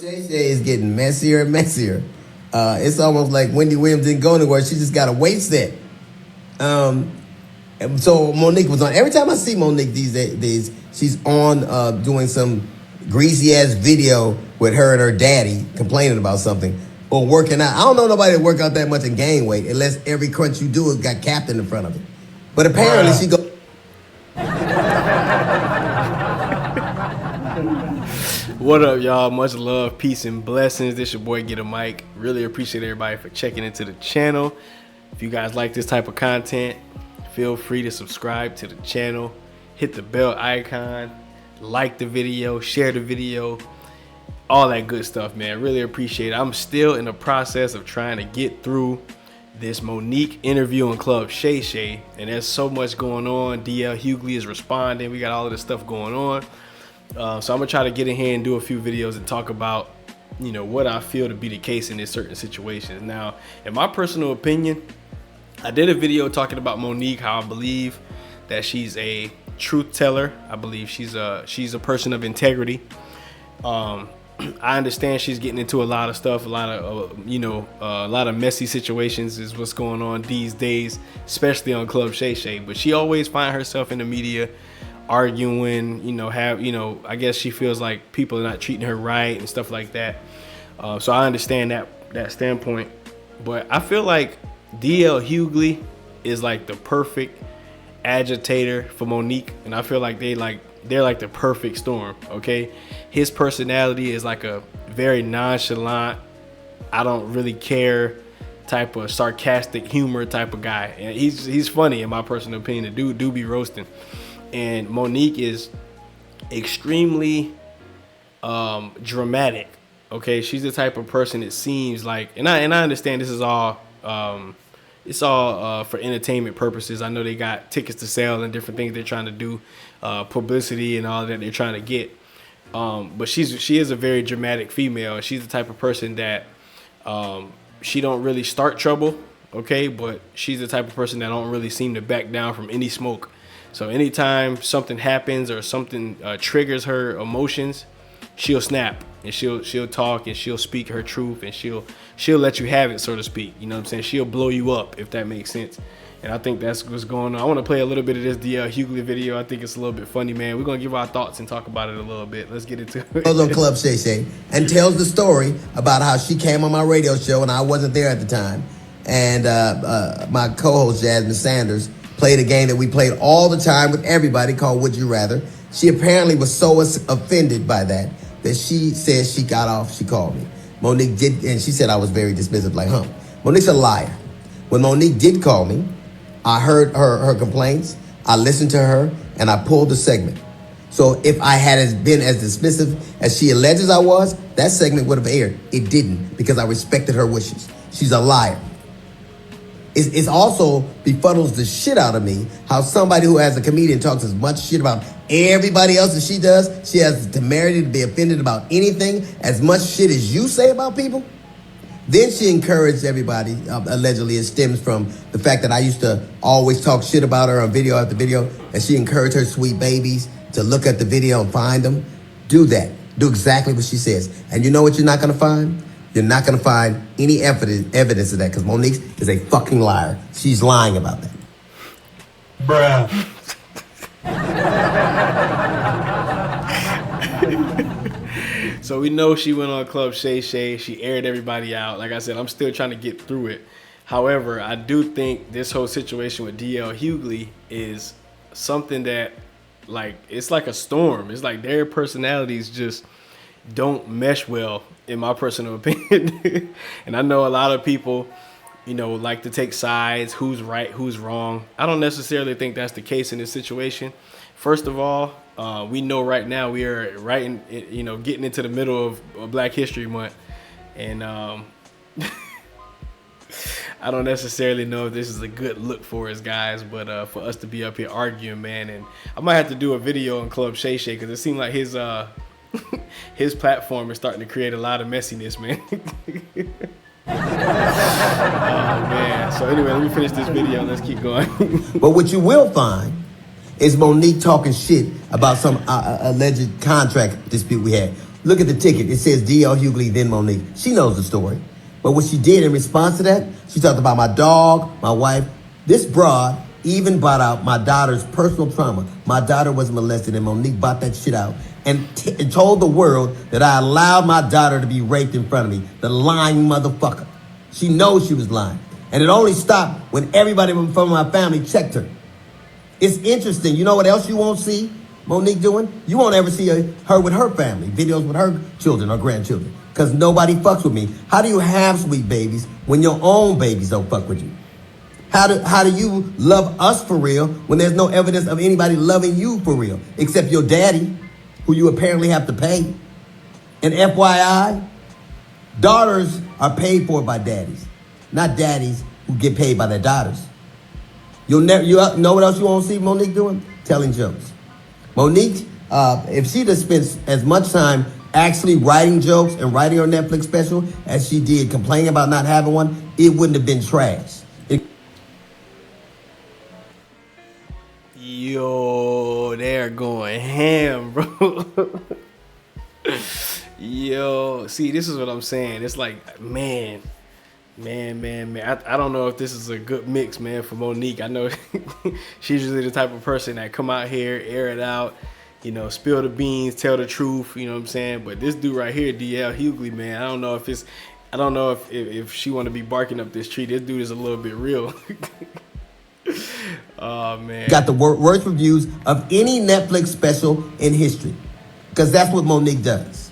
Shay Shay is getting messier and messier. It's almost like Wendy Williams didn't go anywhere. She just got a weight set. So Monique was on. Every time I see Monique these days, she's on doing some greasy-ass video with her and her daddy complaining about something or working out. I don't know nobody that work out that much and gain weight unless every crunch you do has got Captain in front of it. But apparently she go. What up, y'all? Much love, peace, and blessings. This your boy Get a Mic. Really appreciate everybody for checking into the channel. If you guys like this type of content, feel free to subscribe to the channel, hit the bell icon, like the video, share the video, all that good stuff, man. Really appreciate it. I'm still in the process of trying to get through this Monique interview on Club Shay Shay, and there's so much going on. DL Hughley is responding. We got all of this stuff going on. So I'm gonna try to get in here and do a few videos and talk about, you know, what I feel to be the case in this certain situations. Now, in my personal opinion, I did a video talking about Monique, how I believe that she's a truth teller. I believe she's a person of integrity. I understand she's getting into a lot of stuff, a lot of messy situations is what's going on these days, especially on Club Shay Shay. But she always finds herself in the media arguing, I guess she feels like people are not treating her right and stuff like that. So I understand that standpoint. But I feel like DL Hughley is like the perfect agitator for Monique, and I feel like they're like the perfect storm. Okay, his personality is like a very nonchalant, I don't really care type of sarcastic humor type of guy, and he's funny in my personal opinion. The dude do be roasting. And Monique is extremely dramatic. Okay, she's the type of person it seems like, and I understand this is all it's all for entertainment purposes. I know they got tickets to sell and different things they're trying to do, publicity and all that they're trying to get. But she is a very dramatic female, and she's the type of person that she don't really start trouble. Okay, but she's the type of person that don't really seem to back down from any smoke. So anytime something happens or something triggers her emotions, she'll snap and she'll talk and she'll speak her truth, and she'll let you have it, so to speak. You know what I'm saying? She'll blow you up, if that makes sense. And I think that's what's going on. I want to play a little bit of this DL Hughley video. I think it's a little bit funny, man. We're going to give our thoughts and talk about it a little bit. Let's get into it. Goes on Club Shay Shay and tells the story about how she came on my radio show and I wasn't there at the time. And my co-host, Jasmine Sanders, played a game that we played all the time with everybody called Would You Rather. She apparently was so offended by that she said she got off. She called me. Monique did, and she said I was very dismissive, like, Monique's a liar. When Monique did call me, I heard her complaints, I listened to her, and I pulled the segment. So if I had been as dismissive as she alleges I was, that segment would have aired. It didn't, because I respected her wishes. She's a liar. It's also befuddles the shit out of me how somebody who as a comedian talks as much shit about everybody else as she does, she has the temerity to be offended about anything, as much shit as you say about people. Then she encouraged everybody, allegedly it stems from the fact that I used to always talk shit about her on video after video, and she encouraged her sweet babies to look at the video and find them. Do that. Do exactly what she says. And you know what you're not going to find? You're not going to find any evidence of that, because Monique is a fucking liar. She's lying about that. Bruh. So we know she went on Club Shay Shay. She aired everybody out. Like I said, I'm still trying to get through it. However, I do think this whole situation with DL Hughley is something that, like, it's like a storm. It's like their personalities just don't mesh well, in my personal opinion. And I know a lot of people, like to take sides, who's right, who's wrong. I don't necessarily think that's the case in this situation. First of all, we know right now we are right in, getting into the middle of Black History Month. And I don't necessarily know if this is a good look for us, guys, but for us to be up here arguing, man. And I might have to do a video on Club Shay Shay, because it seemed like his platform is starting to create a lot of messiness, man. Oh, man. So anyway, let me finish this video. Let's keep going. But what you will find is Monique talking shit about some alleged contract dispute we had. Look at the ticket. It says D.L. Hughley, then Monique. She knows the story. But what she did in response to that, she talked about my dog, my wife. This broad even brought out my daughter's personal trauma. My daughter was molested, and Monique brought that shit out and told the world that I allowed my daughter to be raped in front of me. The lying motherfucker. She knows she was lying. And it only stopped when everybody from my family checked her. It's interesting. You know what else you won't see Monique doing? You won't ever see her with her family, videos with her children or grandchildren, because nobody fucks with me. How do you have sweet babies when your own babies don't fuck with you? How do you love us for real when there's no evidence of anybody loving you for real, except your daddy, who you apparently have to pay? And FYI, daughters are paid for by daddies, not daddies who get paid by their daughters. You know what else you won't see Monique doing? Telling jokes. Monique, if she'd have spent as much time actually writing jokes and writing her Netflix special as she did complaining about not having one, it wouldn't have been trash. Yo, they're going ham, bro. Yo, see, this is what I'm saying. It's like, man. I don't know if this is a good mix, man, for Monique. I know she's usually the type of person that come out here, air it out, you know, spill the beans, tell the truth, you know what I'm saying? But this dude right here, D.L. Hughley, man, I don't know if she want to be barking up this tree. This dude is a little bit real. Oh, man. Got the worst reviews of any Netflix special in history, because that's what Monique does.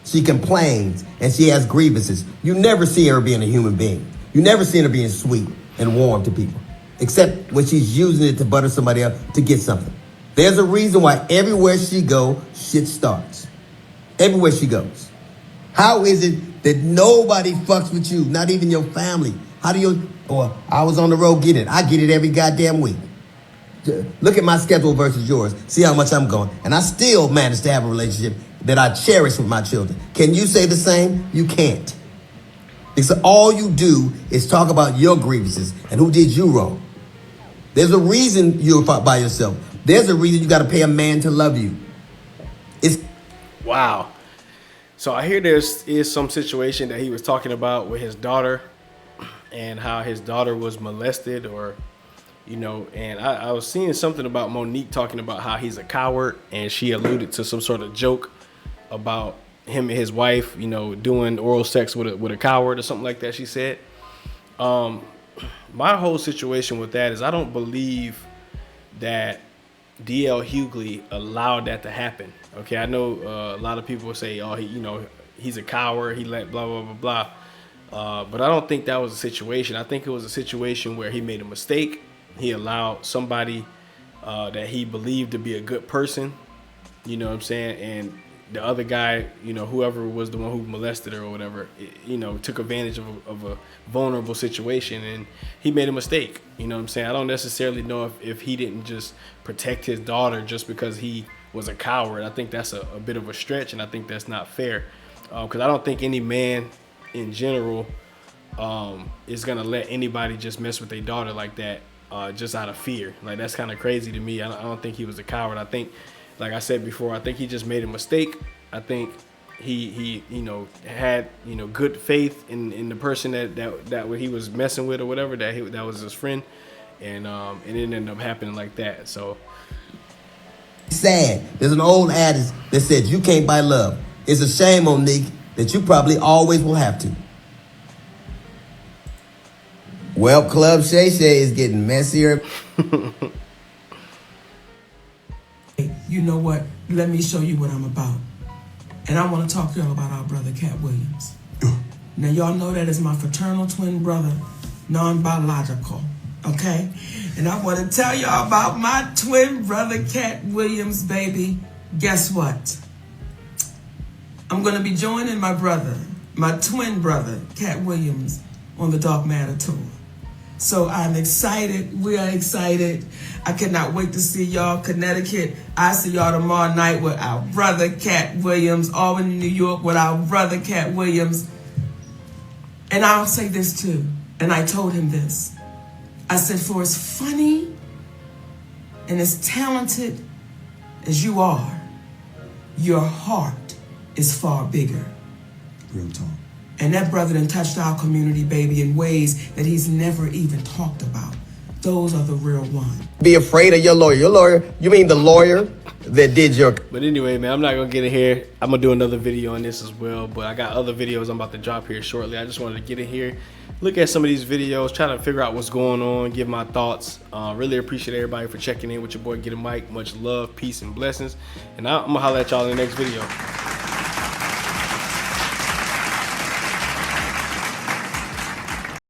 She complains and she has grievances. You never see her being a human being. You never see her being sweet and warm to people, except when she's using it to butter somebody up to get something. There's a reason why everywhere she goes, shit starts. Everywhere she goes. How is it that nobody fucks with you, not even your family? How do you, or I was on the road, get it. I get it every goddamn week. Look at my schedule versus yours. See how much I'm going. And I still manage to have a relationship that I cherish with my children. Can you say the same? You can't. Because all you do is talk about your grievances and who did you wrong. There's a reason you're by yourself. There's a reason you got to pay a man to love you. Wow. So I hear is some situation that he was talking about with his daughter and how his daughter was molested, or, you know, and I was seeing something about Monique talking about how he's a coward, and she alluded to some sort of joke about him and his wife, you know, doing oral sex with a coward or something like that, she said. My whole situation with that is I don't believe that D.L. Hughley allowed that to happen. Okay, I know a lot of people say, oh, he's a coward, he let blah, blah, blah, blah. But I don't think that was a situation. I think it was a situation where he made a mistake. He allowed somebody that he believed to be a good person, you know what I'm saying, and the other guy, you know, whoever was the one who molested her or whatever, you know, took advantage of a vulnerable situation, and he made a mistake. You know what I'm saying? I don't necessarily know if he didn't just protect his daughter just because he was a coward. I think that's a bit of a stretch, and I think that's not fair, because I don't think any man in general is going to let anybody just mess with their daughter like that just out of fear. Like, that's kind of crazy to me. I don't think he was a coward. I think, like I said before, I think he just made a mistake. I think he you know, had, you know, good faith in the person that he was messing with or whatever, that was his friend, and it ended up happening like that. So sad. There's an old adage that said you can't buy love. It's a shame, Monique, that you probably always will have to. Well, Club Shay Shay is getting messier. You know what? Let me show you what I'm about. And I want to talk to y'all about our brother, Cat Williams. Now, y'all know that is my fraternal twin brother, non-biological, okay? And I want to tell y'all about my twin brother, Cat Williams, baby. Guess what? I'm going to be joining my brother, my twin brother, Cat Williams, on the Dark Matter Tour. So I'm excited. We are excited. I cannot wait to see y'all. Connecticut. I see y'all tomorrow night with our brother, Cat Williams. Albany, New York, with our brother, Cat Williams. And I'll say this too. And I told him this. I said, for as funny and as talented as you are, your heart is far bigger. Real talk. And that brother done touched our community, baby, in ways that he's never even talked about. Those are the real ones. Be afraid of your lawyer. Your lawyer, you mean the lawyer that did your... But anyway, man, I'm not going to get in here. I'm going to do another video on this as well. But I got other videos I'm about to drop here shortly. I just wanted to get in here, look at some of these videos, try to figure out what's going on, give my thoughts. Really appreciate everybody for checking in with your boy Get a Mic. Much love, peace, and blessings. And I'm going to holler at y'all in the next video.